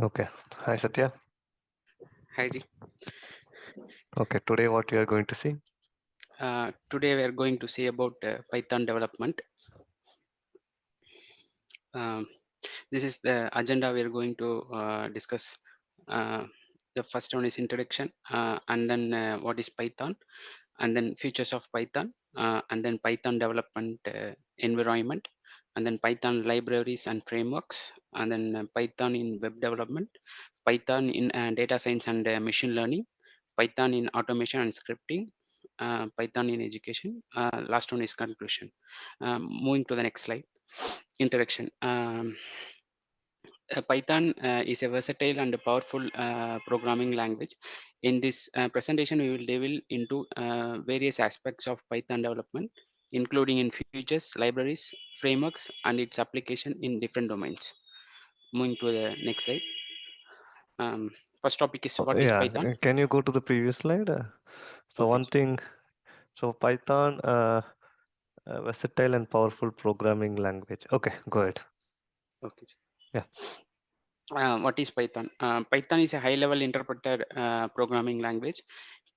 Okay. Hi, Satya. Hi Ji. Okay, today what you are going to see? Today we are going to see about Python development. Um, this is the agenda we are going to discuss. Uh, the first one is introduction, and then what is Python, and then features of Python, and then Python development environment, and then Python libraries and frameworks, and then Python in web development, Python in data science and machine learning, Python in automation and scripting, Python in education. Last one is conclusion. Moving to the next slide. Introduction. Python is a versatile and powerful programming language. In this presentation, we will delve into various aspects of Python development, including in features, libraries, frameworks, and its application in different domains. Moving to the next slide. Um, First topic is what is Yeah, Python? can you go to the previous slide? So Okay. one thing, so Python, versatile and powerful programming language. Okay, go ahead. Okay. Yeah, What is Python? Python is a high-level interpreted programming language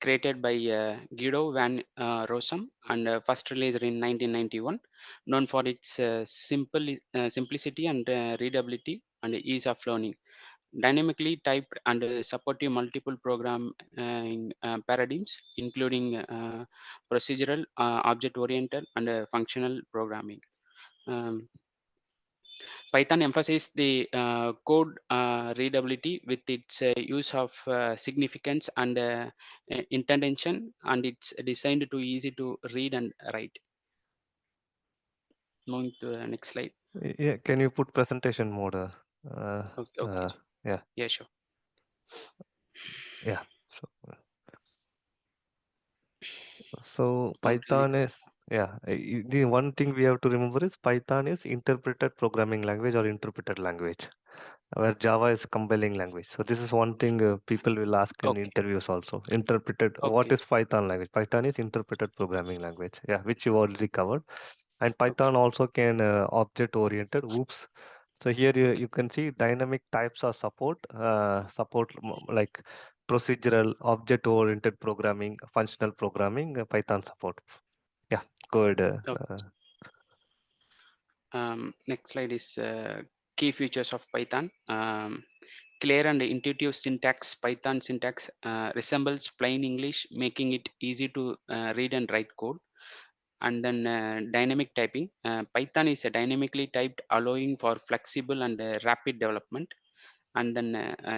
created by Guido van Rossum and first released in 1991, known for its simplicity and readability and ease of learning. Dynamically typed and supportive multiple paradigms, including procedural, object-oriented, and functional programming. Um, Python emphasizes the code readability with its use of significance and intention, and it's designed to easy to read and write. Moving to the next slide. yeah. Can you put presentation mode? Uh, Okay, okay. yeah, Yeah, sure. yeah. So Move to the Python next. is, yeah. The one thing we have to remember is Python is interpreted programming language or interpreted language, where Java is compiling language. So this is one thing people will ask in Okay, interviews also. Interpreted, what okay, is Python language? Python is interpreted programming language. Yeah, which you already covered. And okay, Python also can object oriented. Whoops. So here okay, you can see dynamic types of like procedural, object oriented programming, functional programming, Python support. Yeah, good. okay. Next slide is key features of Python. Clear and intuitive syntax. Python syntax resembles plain English, making it easy to read and write code. And then dynamic typing. Python is a dynamically typed, allowing for flexible and rapid development. And then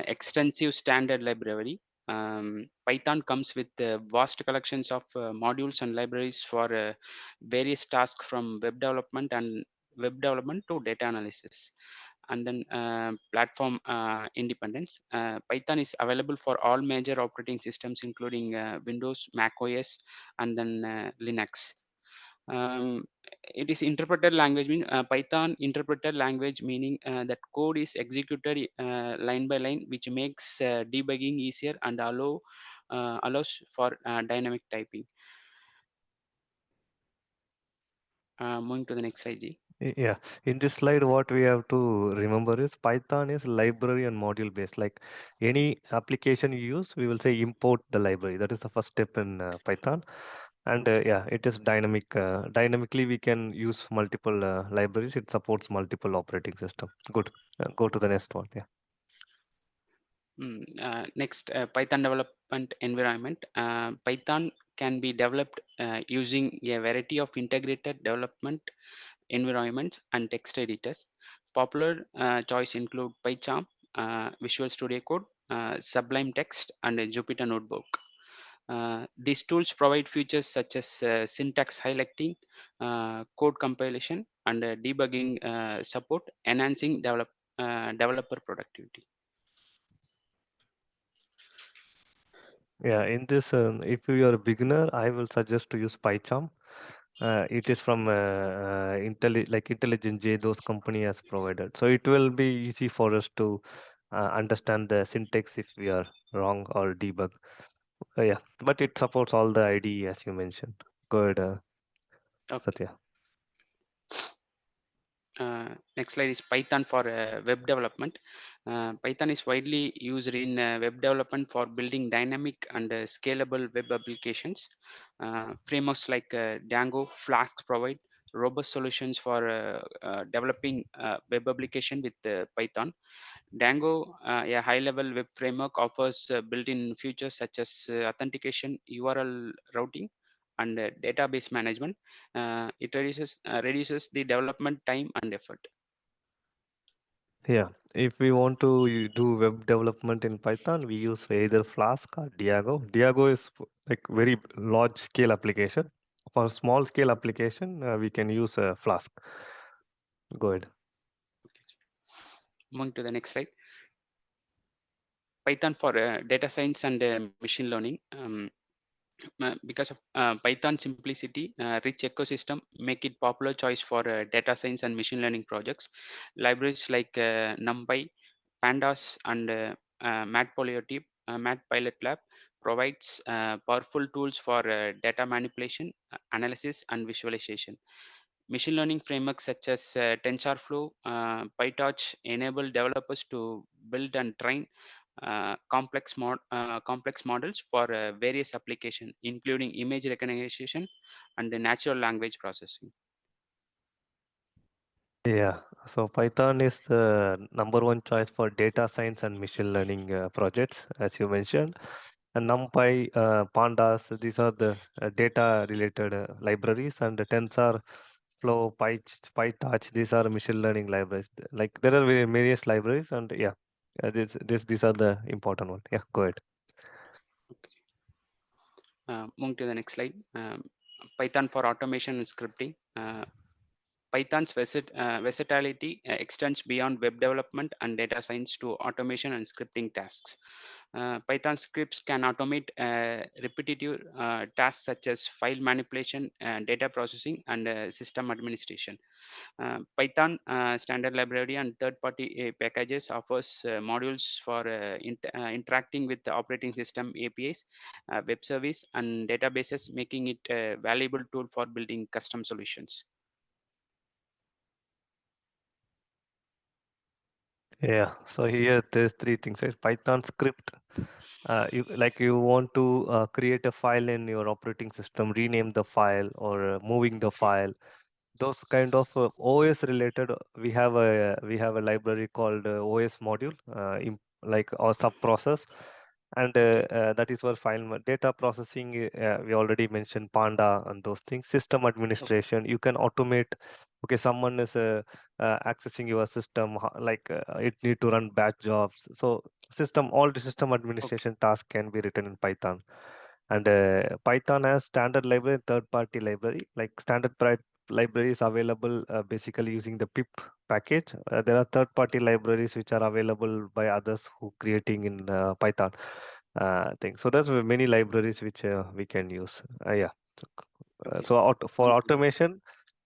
extensive standard library. Python comes with vast collections of modules and libraries for various tasks from web development to data analysis. And then platform independence. Python is available for all major operating systems, including Windows, Mac OS, and then Linux. um, it is interpreted language mean Python interpreted language, meaning that code is executed line by line, which makes debugging easier and allows for dynamic typing. Moving to the next slide, G. Yeah, in this slide, what we have to remember is Python is library and module based. Like any application you use, we will say import the library. That is the first step in Python. And yeah, it is dynamic. Dynamically, we can use multiple libraries. It supports multiple operating system. Good. Go to the next one. Yeah. Next, Python development environment. Python can be developed using a variety of integrated development environments and text editors. Popular choice include PyCharm, Visual Studio Code, Sublime Text, and Jupyter Notebook. These tools provide features such as syntax highlighting, code compilation, and debugging support, enhancing developer productivity. Yeah. In this, if you are a beginner, I will suggest to use PyCharm. It is from like Intelligent J, those company has provided. So it will be easy for us to understand the syntax if we are wrong or debug. Yeah, but it supports all the IDE as you mentioned. Good, Okay. Satya. Next slide is Python for web development. Python is widely used in web development for building dynamic and scalable web applications. Frameworks like Django, Flask provide robust solutions for developing web application with Python. Django, a high-level web framework, offers built-in features such as authentication, URL routing, and database management. It reduces the development time and effort. Yeah, if we want to do web development in Python, we use either Flask or Diago. Diago is like very large scale application. For small scale application, we can use Flask. Go ahead. Moving to the next slide. Python for data science and machine learning. Because of Python simplicity, rich ecosystem make it popular choice for data science and machine learning projects. Libraries like NumPy, Pandas, and Matplotlib provides powerful tools for data manipulation, analysis, and visualization. Machine learning frameworks such as TensorFlow, PyTorch enable developers to build and train complex models for various applications, including image recognition and the natural language processing. Yeah, so Python is the number one choice for data science and machine learning projects, as you mentioned. And NumPy, Pandas, these are the data related libraries, and the TensorFlow, PyTorch, these are machine learning libraries. Like there are various libraries, and yeah, these are the important ones. Yeah, go ahead. Okay. Moving to the next slide. Python for automation and scripting. Python's versatility extends beyond web development and data science to automation and scripting tasks. Python scripts can automate repetitive tasks such as file manipulation, data processing, and system administration. Python standard library and third-party packages offers modules for interacting with the operating system APIs, web service, and databases, making it a valuable tool for building custom solutions. Yeah, so here there's three things, right? Python script. You want to create a file in your operating system, rename the file or moving the Okay. file. Those kind of OS related, we have a library called OS module, like or sub process, and Okay. that is where data processing. We already mentioned Panda and those things. System Okay. administration, you can automate. Okay, someone is accessing your system, it need to run batch jobs. So all the system Okay. administration tasks can be written in Python. And Python has standard library, third party library. Like library is available basically using the pip package. There are third party libraries which are available by others who creating in Python thing. So there's many libraries which we can use. Yeah. Okay. For Moving to automation,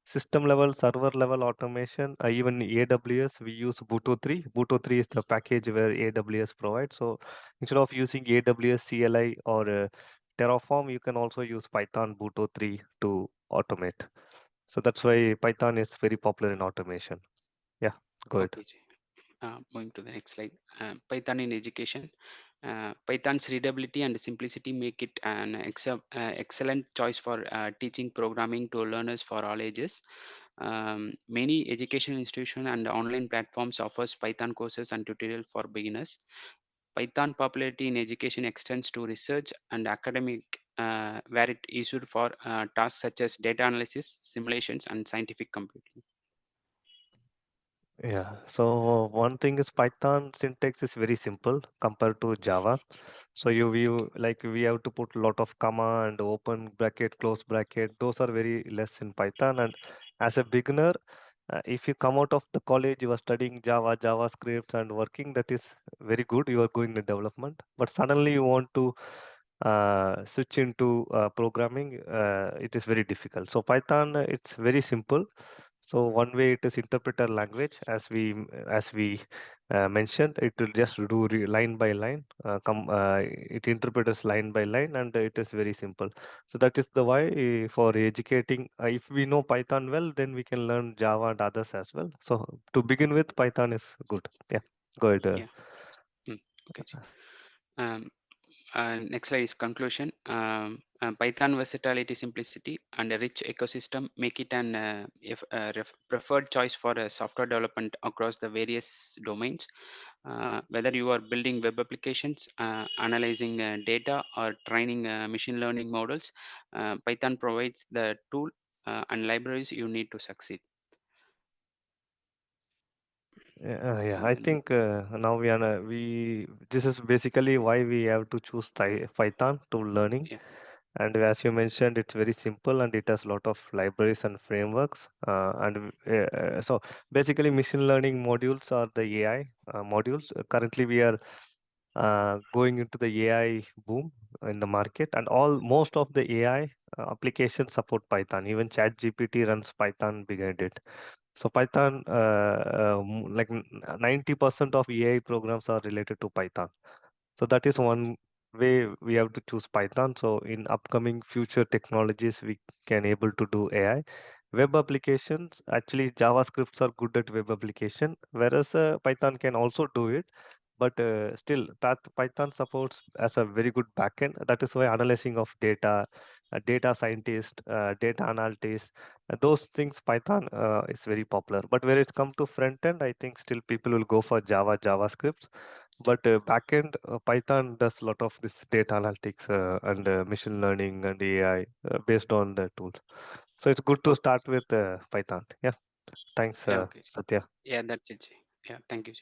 system level, server level automation, even AWS, we use Buto 3. Buto 3 is the package where AWS provides. So instead of using AWS CLI or Terraform, you can also use Python Buto 3 to automate. So that's why Python is very popular in automation. Yeah, go ahead. okay. Moving to the next slide. Python in education. Python's readability and simplicity make it an excellent choice for teaching programming to learners for all ages. Many education institutions and online platforms offers Python courses and tutorial for beginners. Python popularity in education extends to research and academic, where it is used for tasks such as data analysis, simulations, and scientific computing. Yeah, so one thing is Python syntax is very simple compared to Java. So we have to put a lot of comma and open bracket, close bracket. Those are very less in Python. And as a beginner, if you come out of the college, you are studying Java, JavaScript, and working, that is very good. You are going to development. But suddenly you want to switch into programming, it is very difficult. So Python, it's very simple. So one way it is interpreter language, as we mentioned, it will just do line by line. It interprets line by line, and it is very simple. So that is the why for educating. If we know Python well, then we can learn Java and others as well. So to begin with, Python is good. Yeah, go ahead. Yeah. Okay. Um, Next slide is conclusion. Python versatility, simplicity, and a rich ecosystem make it an preferred choice for software development across the various domains. Whether you are building web applications, analyzing data, or training machine learning models, Python provides the tool and libraries you need to succeed. Yeah, I And think now we this is basically why we have to choose Python to learning. yeah, And as you mentioned, it's very simple and it has a lot of libraries and frameworks. So basically, machine learning modules are the AI modules. Currently, we are going into the AI boom in the market, and most of the AI applications support Python. Even ChatGPT runs Python behind it. So Python, 90% of AI programs are related to Python. So that is one way we have to choose Python. So in upcoming future technologies, we can able to do AI. Web applications, actually JavaScripts are good at web application, whereas Python can also do it. But still, Python supports as a very good backend. That is why analyzing of data, data scientist, data analyst, those things Python is very popular. But when it comes to front end, I think still people will go for JavaScript. But backend, Python does a lot of this data analytics and machine learning and AI based on the tools. So it's good to okay. start with Python. Yeah. Thanks, Yeah, okay. Satya. Yeah, that's it. Yeah, thank you.